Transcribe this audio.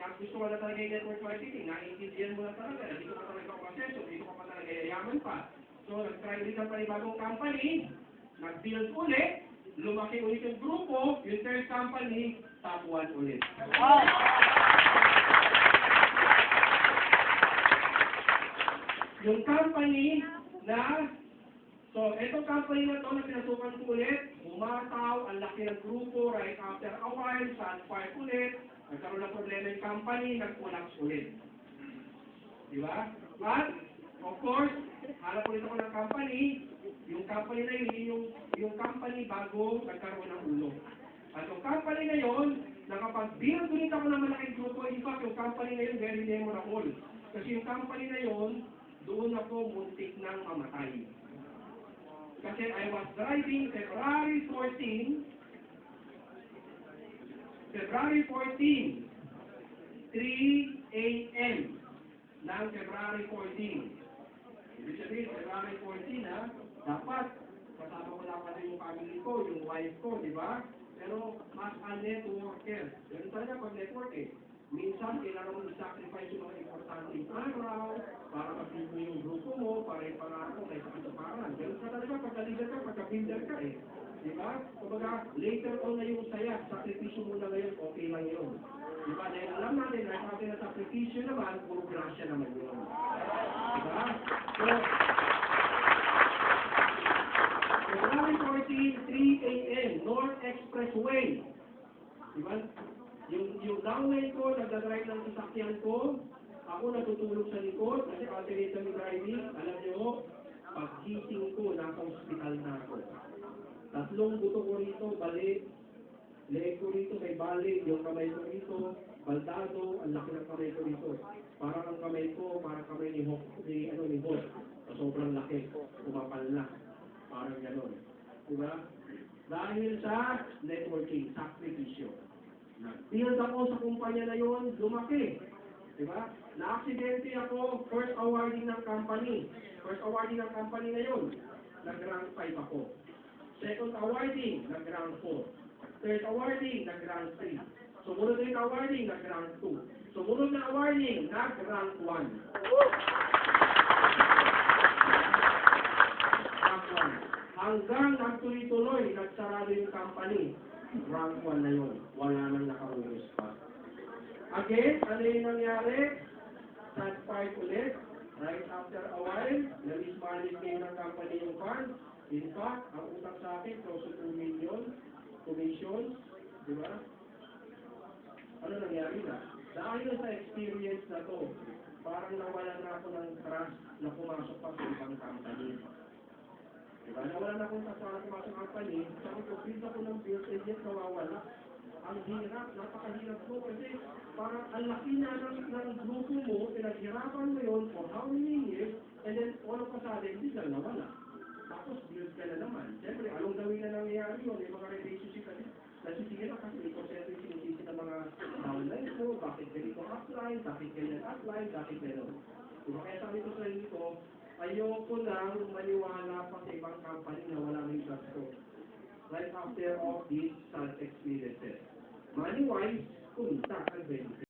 at gusto ka na talaga yung network marketing, naiintindihan mo na talaga, dito ka talaga umaseso, dito ka pa talaga yayaman pa. So, nag-try ulit ang panibagong company, nag-build ulit, lumaki ulit yung grupo, yung third company, top 1 ulit. Yung company na, so, itong company na to na pinasukan ko ulit, umataw, ang laki ng grupo, right after a while, transpire ulit, nagkaroon ng problema yung company, nag-collapse ulit. Di ba? At, of course, hanap ulit ako ng company, yung company na yun, yung company bago nagkaroon ng ulo. At yung company na yun, nakapag-build ulit ako ng malaking grupo, in fact, yung company na yun, very memorable. Kasi yung company na yun, doon ako muntik nang mamatay. Kasi I was driving February 3 a.m. ng February 14. Ibig sabihin, February 14 ha, dapat kasama ko lang pati yung family ko, yung wife ko, di ba? Pero as a networker, ganun talaga pag network eh. Minsan, kailangan mo i-sacrifice yung mga importanteng araw para mag-build mo yung grupo mo, para yung pangarap mo, kaysa katuparan. Ganun ka talaga, pagka-leader ka, pagka-builder ka eh. Diba? Kumbaga, later on na yung saya, sakripisyo mo na ngayon, okay lang yun. Diba? Dahil alam natin, dahil natin na sakripisyo naman, puro grasya naman yun. Diba? So, February 14, 3 a.m., North Expressway. Diba? Yung downline ko, nagdadrive ng sasakyan ko, ako natutulog sa likod, kasi alternative driving, alam nyo, pagkising ko, nasa hospital na ako. Tatlong buto ko rito, balik, leg ko rito, may balik, yung kamay ko rito, baldado, ang laki ng kamay ko rito. Parang ang kamay ko, parang kamay ni Hawk, ni Hawk, sobrang laki, kumapal na, parang gano'n. Diba? Dahil sa networking, sakripisyo. Nag-build ako sa kumpanya na yun, lumaki. Diba? Na-aksidente ako, first awarding ng company. First awarding ng company na yun, nag-rank 5 ako. Second awarding, nag-rank 4. Third awarding, nag-rank 3. Sumunod na awarding, nag-rank 2. Sumunod na awarding, nag-rank 1. Hanggang nagtuloy-tuloy, nagsarado yung company. Rank 1 na yun. Wala nang nakarugos pa. Again, ano yung nangyari? Transpired ulit. Right after a while, na-mismanage ngayon ng company yung fund. In fact, ang utang sa akin, close to 2 million. Commissions. Di ba? Ano nangyari na? Dahil sa experience na to, parang nawalan na ako ng trust na pumasok pa sa ibang company. Diba? Nawalan akong tatwala ko sa company, sabi ko, build ako ng build, and yet nawawala. Ang hirap, napakahirap mo kasi parang ang laki na ng grupo mo, pinaghirapan mo yun for how many years, and then all of a sudden, hindi lang nawala. Tapos build ka na naman. Siyempre, anong gawin na nangyayari yun? Yung mga relationship kasi, nasisira kasi ito siyempre sinisisi ng mga downline mo, bakit ganito upline, bakit ganyan upline, bakit gano'n. Diba? Kaya sabi ko sa inyo, ayoko lang maniwala pa sa ibang company na wala may trust ko. Right after all these sad experiences. Money-wise, kumita, adventure.